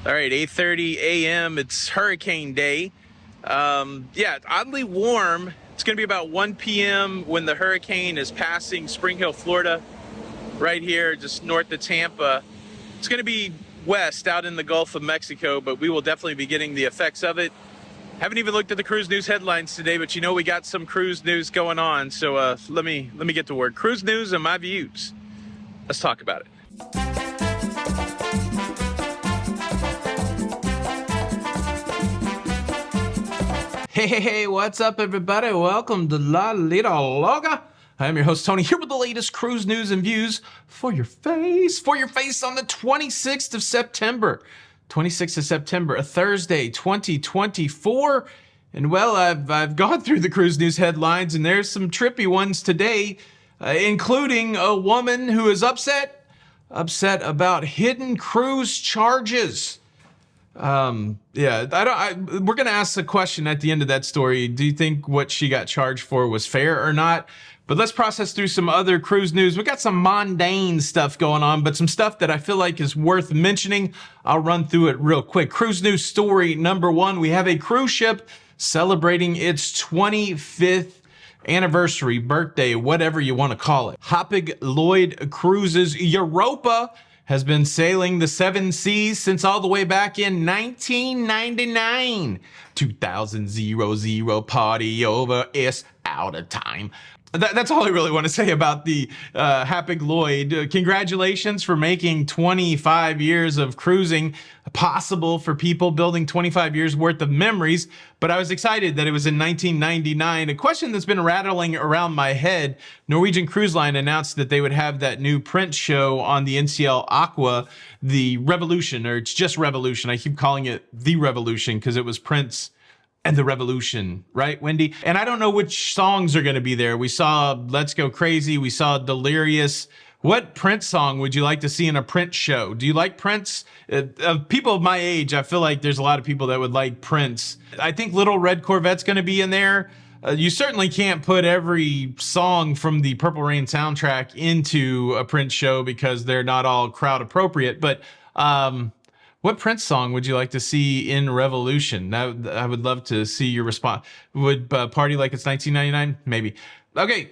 All right, 8:30 a.m. It's Hurricane Day. Oddly warm. It's going to be about 1 p.m. when the hurricane is passing Spring Hill, Florida, right here, just north of Tampa. It's going to be west out in the Gulf of Mexico, but we will definitely be getting the effects of it. Haven't even looked at the cruise news headlines today, but you know we got some cruise news going on. So let me get to work. Cruise news and my views. Let's talk about it. Hey, what's up, everybody? Welcome to La Lita Loga. I'm your host, Tony, here with the latest cruise news and views for your face on the 26th of September. 26th of September, a Thursday, 2024. And well, I've gone through the cruise news headlines, and there's some trippy ones today, including a woman who is upset about hidden cruise charges. We're going to ask the question at the end of that story. Do you think what she got charged for was fair or not? But let's process through some other cruise news. We got some mundane stuff going on, but some stuff that I feel like is worth mentioning. I'll run through it real quick. Cruise news story number one. We have a cruise ship celebrating its 25th anniversary, birthday, whatever you want to call it. Hapag-Lloyd Cruises Europa has been sailing the seven seas since all the way back in 1999. 2000 party over, it's out of time. That's all I really want to say about the Hapag-Lloyd. Congratulations for making 25 years of cruising possible for people, building 25 years worth of memories. But I was excited that it was in 1999. A question that's been rattling around my head: Norwegian Cruise Line announced that they would have that new print show on the NCL Aqua, the Revolution, or it's just Revolution. I keep calling it the Revolution because it was Prince and the Revolution, right, Wendy? And I don't know which songs are going to be there. We saw Let's Go Crazy. We saw Delirious. What Prince song would you like to see in a Prince show? Do you like Prince? People of my age, I feel like there's a lot of people that would like Prince. I think Little Red Corvette's going to be in there. You certainly can't put every song from the Purple Rain soundtrack into a Prince show because they're not all crowd appropriate. But what Prince song would you like to see in Revolution? I would love to see your response. Would Party Like It's 1999? Maybe. Okay,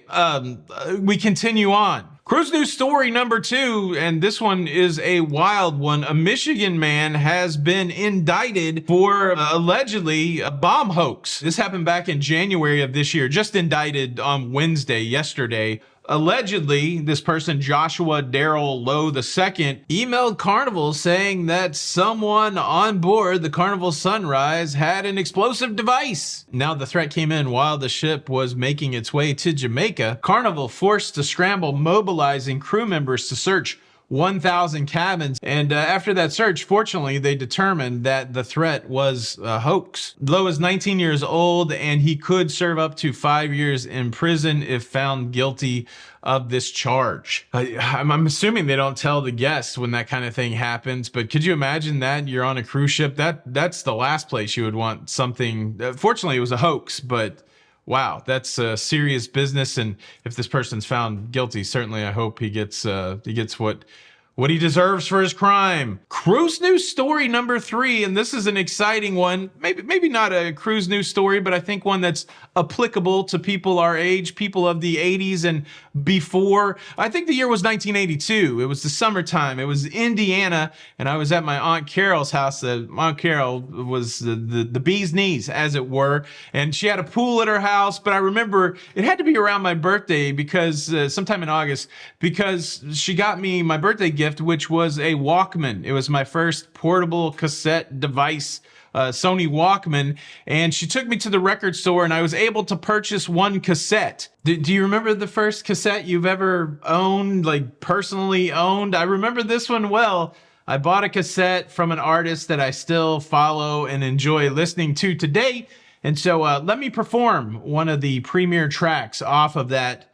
we continue on. Cruise news story number two, and this one is a wild one. A Michigan man has been indicted for allegedly a bomb hoax. This happened back in January of this year, just indicted on Wednesday, yesterday. Allegedly, this person, Joshua Darrell Lowe II, emailed Carnival saying that someone on board the Carnival Sunrise had an explosive device. Now, the threat came in while the ship was making its way to Jamaica. Carnival forced to scramble, mobilizing crew members to search 1,000 cabins. And after that search, fortunately, they determined that the threat was a hoax. Lowe is 19 years old, and he could serve up to 5 years in prison if found guilty of this charge. I'm assuming they don't tell the guests when that kind of thing happens, but could you imagine that you're on a cruise ship? That's the last place you would want something. Fortunately, it was a hoax, but wow, that's serious business. And if this person's found guilty, certainly I hope he gets what he deserves for his crime. Cruise news story number three, and this is an exciting one. Maybe not a cruise news story, but I think one that's applicable to people our age, people of the 80s and before. I think the year was 1982. It was the summertime. It was Indiana, and I was at my Aunt Carol's house. Aunt Carol was the bee's knees, as it were, and she had a pool at her house. But I remember it had to be around my birthday because sometime in August, because she got me my birthday gift, which was a Walkman. It was my first portable cassette device, Sony Walkman, and she took me to the record store and I was able to purchase one cassette. Do you remember the first cassette you've ever owned, like personally owned? I remember this one well. I bought a cassette from an artist that I still follow and enjoy listening to today. And so let me perform one of the premiere tracks off of that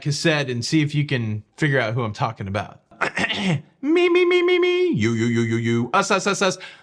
cassette and see if you can figure out who I'm talking about. Me, you, us.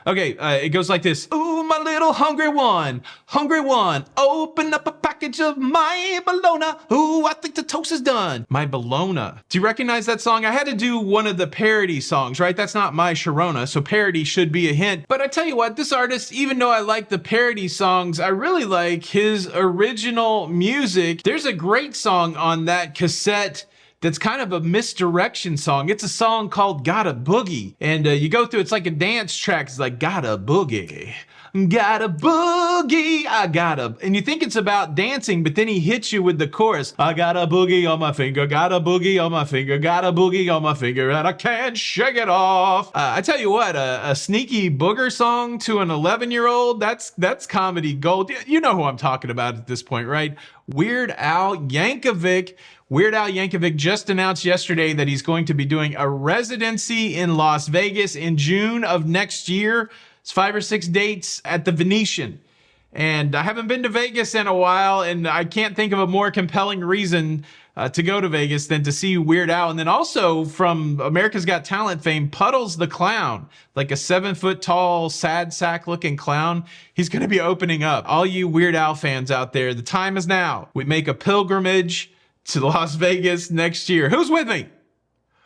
Okay, it goes like this. Ooh, my little little hungry one. Hungry one, open up a package of my bologna. Ooh, I think the toast is done. My bologna. Do you recognize that song? I had to do one of the parody songs, right? That's not my Sharona, so parody should be a hint. But I tell you what, this artist, even though I like the parody songs, I really like his original music. There's a great song on that cassette that's kind of a misdirection song. It's a song called Gotta Boogie. And you go through, it's like a dance track. It's like, gotta boogie, gotta boogie, I gotta. And you think it's about dancing, but then he hits you with the chorus. I got a boogie on my finger, got a boogie on my finger, got a boogie on my finger, and I can't shake it off. I tell you what, a sneaky booger song to an 11-year-old, that's comedy gold. You know who I'm talking about at this point, right? Weird Al Yankovic. Weird Al Yankovic just announced yesterday that he's going to be doing a residency in Las Vegas in June of next year. It's 5 or 6 dates at the Venetian. And I haven't been to Vegas in a while, and I can't think of a more compelling reason to go to Vegas than to see Weird Al. And then also from America's Got Talent fame, Puddles the Clown, like a 7-foot tall, sad sack looking clown. He's going to be opening up. All you Weird Al fans out there, the time is now. We make a pilgrimage to Las Vegas next year. Who's with me?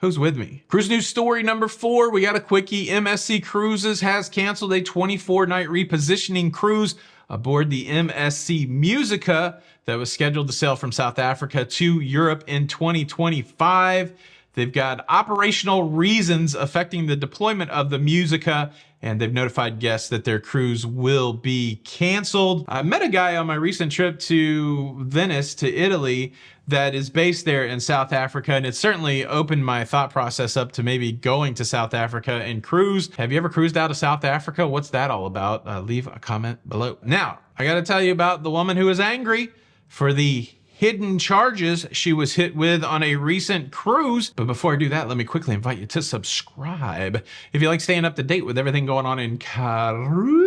Who's with me? Cruise news story number 4. We got a quickie. MSC Cruises has canceled a 24-night repositioning cruise aboard the MSC Musica that was scheduled to sail from South Africa to Europe in 2025. They've got operational reasons affecting the deployment of the Musica, and they've notified guests that their cruise will be canceled. I met a guy on my recent trip to Venice, to Italy, that is based there in South Africa, and it certainly opened my thought process up to maybe going to South Africa and cruise. Have you ever cruised out of South Africa? What's that all about? Leave a comment below. Now, I gotta tell you about the woman who is angry for the hidden charges she was hit with on a recent cruise. But before I do that, let me quickly invite you to subscribe. If you like staying up to date with everything going on in cruising,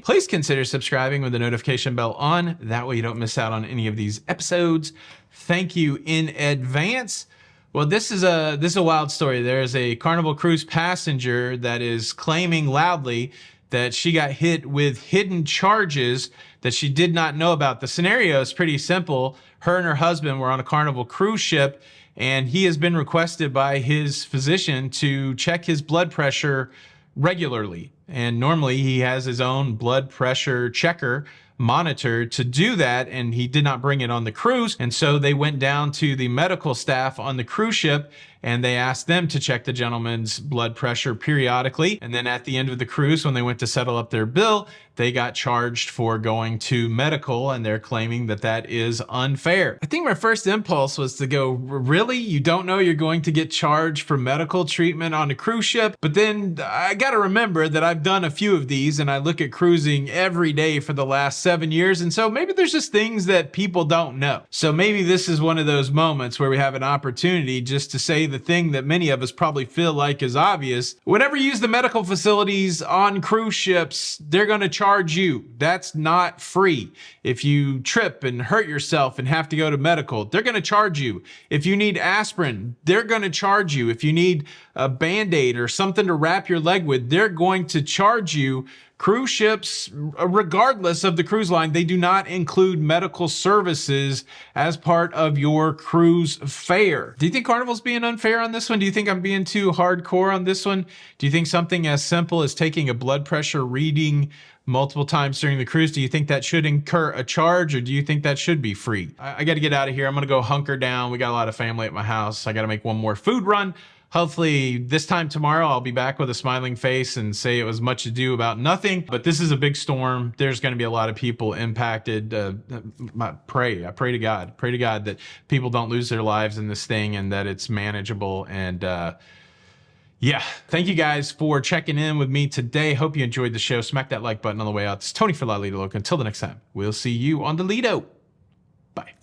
please consider subscribing with the notification bell on. That way you don't miss out on any of these episodes. Thank you in advance. Well, this is a wild story. There's a Carnival cruise passenger that is claiming loudly that she got hit with hidden charges that she did not know about. The scenario is pretty simple. Her and her husband were on a Carnival cruise ship, and he has been requested by his physician to check his blood pressure regularly. And normally he has his own blood pressure checker monitored to do that, and he did not bring it on the cruise. And so they went down to the medical staff on the cruise ship, and they asked them to check the gentleman's blood pressure periodically. And then at the end of the cruise, when they went to settle up their bill, they got charged for going to medical, and they're claiming that that is unfair. I think my first impulse was to go, really? You don't know you're going to get charged for medical treatment on a cruise ship? But then I got to remember that I've done a few of these, and I look at cruising every day for the last 7 years. And so maybe there's just things that people don't know. So maybe this is one of those moments where we have an opportunity just to say the thing that many of us probably feel like is obvious. Whenever you use the medical facilities on cruise ships, they're going to charge you. That's not free. If you trip and hurt yourself and have to go to medical, they're going to charge you. If you need aspirin, they're going to charge you. If you need a Band-Aid or something to wrap your leg with, they're going to charge you. Cruise ships, regardless of the cruise line, they do not include medical services as part of your cruise fare. Do you think Carnival's being unfair on this one? Do you think I'm being too hardcore on this one? Do you think something as simple as taking a blood pressure reading multiple times during the cruise, do you think that should incur a charge, or do you think that should be free? I got to get out of here. I'm going to go hunker down. We got a lot of family at my house. I got to make one more food run. Hopefully this time tomorrow, I'll be back with a smiling face and say it was much ado about nothing. But this is a big storm. There's going to be a lot of people impacted. I pray to God that people don't lose their lives in this thing and that it's manageable. And yeah, thank you guys for checking in with me today. Hope you enjoyed the show. Smack that like button on the way out. This is Tony for La Lido Loca. Until the next time, we'll see you on the Lido. Bye.